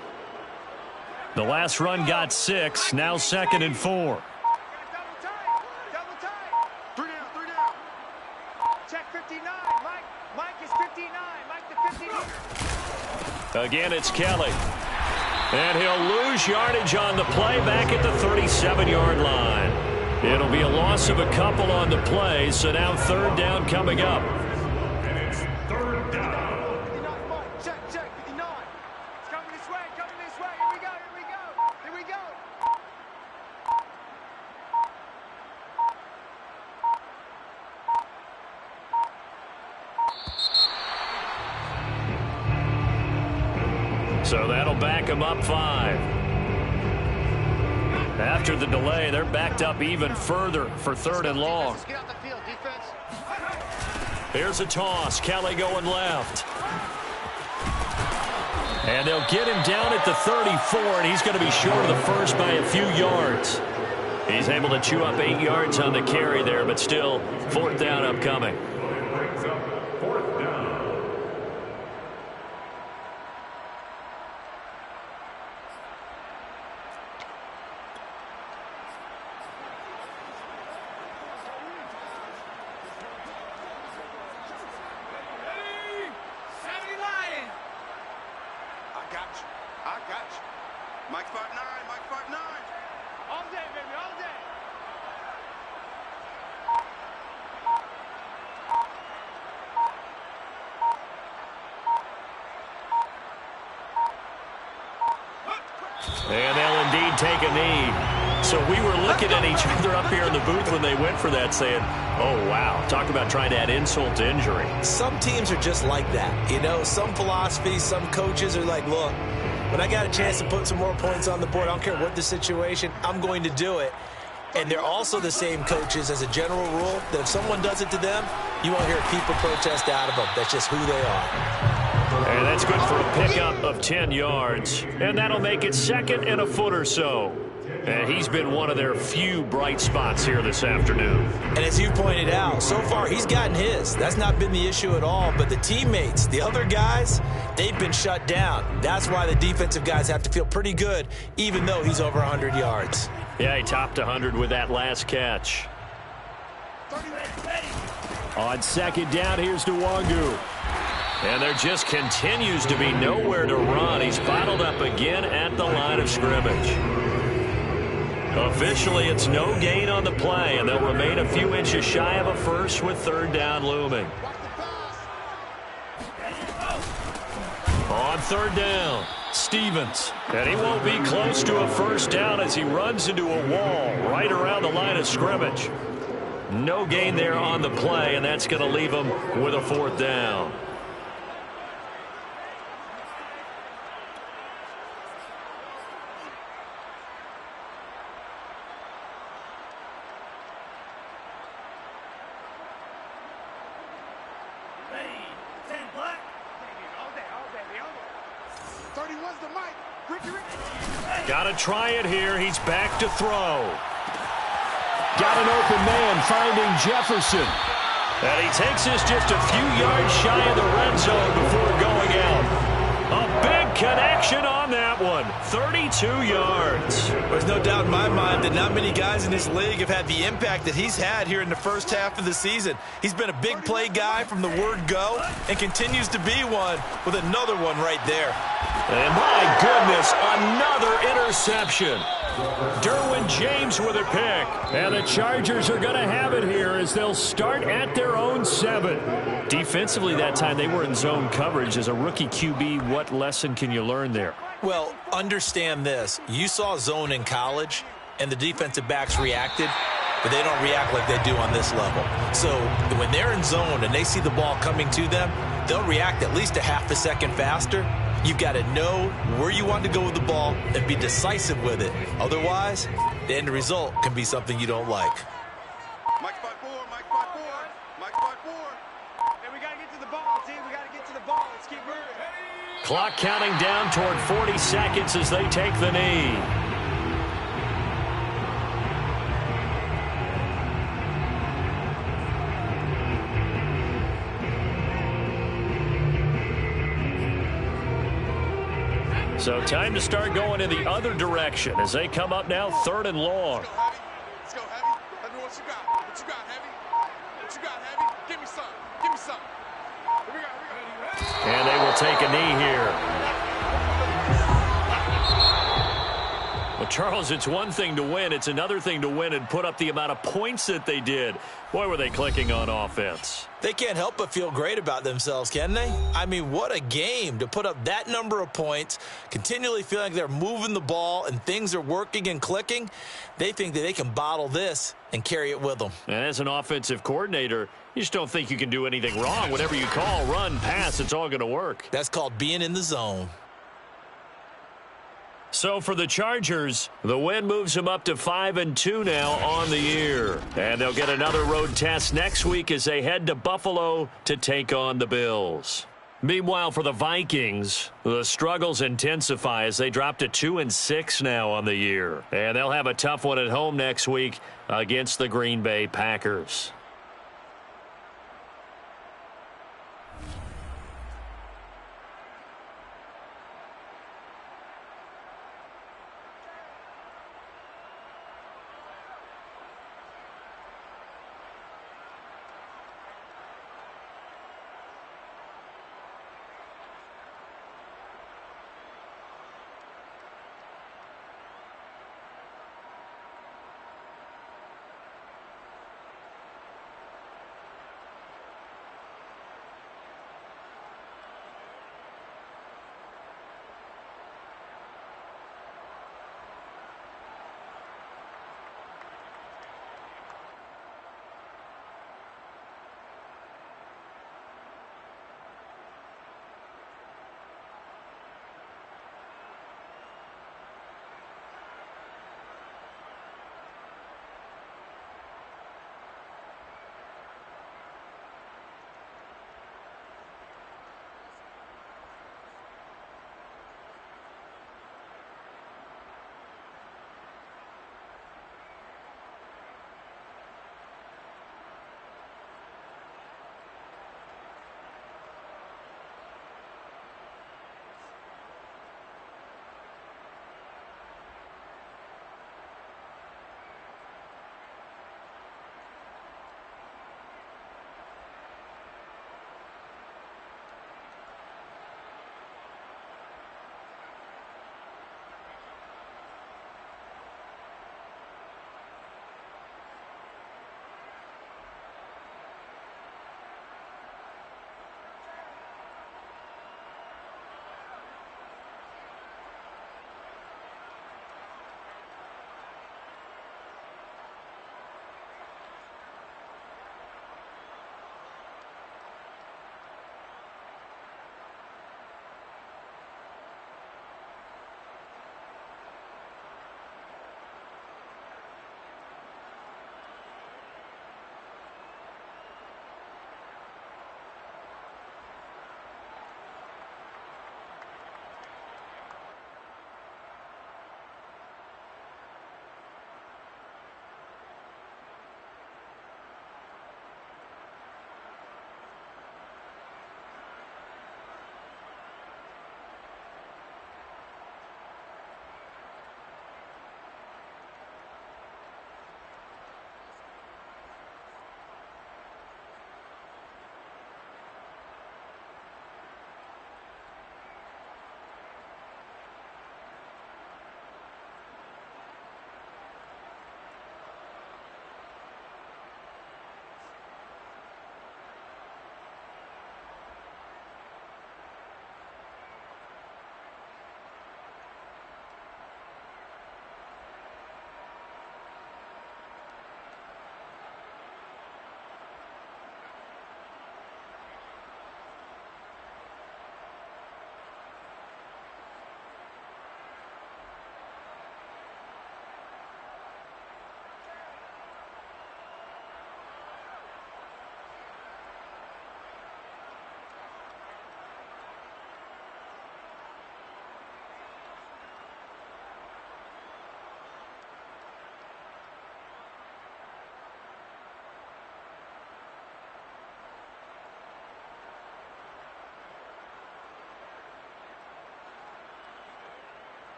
The last run got 6, now 2nd and 4. Again, it's Kelly. And he'll lose yardage on the play back at the 37-yard line. It'll be a loss of a couple on the play, so now 3rd down coming up. And it's 3rd down. Check, 59. It's coming this way, Here we go, here we go. So that'll back them up 5. After the delay, they're backed up even further for 3rd and long. Get out the field, defense. Here's a toss. Kelly going left. And they'll get him down at the 34, and he's going to be short of the first by a few yards. He's able to chew up 8 yards on the carry there, but still, 4th down upcoming. Brings up 4th down. I got you. Mike 5'9", Mike 5'9". All day, baby, all day. And they'll indeed take a knee. So we were looking at each other up here in the booth when they went for that saying, oh, wow, talk about trying to add insult to injury. Some teams are just like that. You know, some philosophies, some coaches are like, look, when I got a chance to put some more points on the board, I don't care what the situation, I'm going to do it. And they're also the same coaches as a general rule that if someone does it to them, you won't hear people protest out of them. That's just who they are. And that's good for a pickup of 10 yards. And that'll make it 2nd and a foot or so. And he's been one of their few bright spots here this afternoon. And as you pointed out, so far he's gotten his. That's not been the issue at all. But the teammates, the other guys, they've been shut down. That's why the defensive guys have to feel pretty good, even though he's over 100 yards. Yeah, he topped 100 with that last catch. On 2nd down, here's Nwangu. And there just continues to be nowhere to run. He's bottled up again at the line of scrimmage. Officially, it's no gain on the play, and they'll remain a few inches shy of a first with 3rd down looming. On 3rd down, Stevens. And he won't be close to a first down as he runs into a wall right around the line of scrimmage. No gain there on the play, and that's going to leave him with a 4th down. Got to try it here. He's back to throw. Got an open man finding Jefferson. And he takes this just a few yards shy of the red zone before going out. A big connection on that one. 32 yards. There's no doubt in my mind that not many guys in this league have had the impact that he's had here in the first half of the season. He's been a big play guy from the word go and continues to be one with another one right there. And my goodness, another interception. Derwin James with a pick. And the Chargers are going to have it here as they'll start at their own 7. Defensively that time they were in zone coverage. As a rookie QB, what lesson can you learn there? Well, understand this. You saw zone in college, and the defensive backs reacted, but they don't react like they do on this level. So when they're in zone and they see the ball coming to them, they'll react at least a half a second faster. You've got to know where you want to go with the ball and be decisive with it. Otherwise, the end result can be something you don't like. Mike 5'4", Mike 5'4", Mike 5'4". Hey, we got to get to the ball, team. We got to get to the ball. Let's keep moving. Clock counting down toward 40 seconds as they take the knee. So time to start going in the other direction as they come up now 3rd and long. Let's go, Heavy. Let me know what you got. What you got, Heavy? What you got, Heavy? Give me some. Give me some. Here we go. And they will take a knee here. Well, Charles, it's one thing to win. It's another thing to win and put up the amount of points that they did. Boy, were they clicking on offense. They can't help but feel great about themselves, can they? I mean, what a game to put up that number of points, continually feeling like they're moving the ball and things are working and clicking. They think that they can bottle this and carry it with them. And as an offensive coordinator, you just don't think you can do anything wrong. Whatever you call, run, pass, it's all going to work. That's called being in the zone. So for the Chargers, the win moves them up to 5-2 now on the year. And they'll get another road test next week as they head to Buffalo to take on the Bills. Meanwhile, for the Vikings, the struggles intensify as they drop to 2-6 now on the year. And they'll have a tough one at home next week against the Green Bay Packers.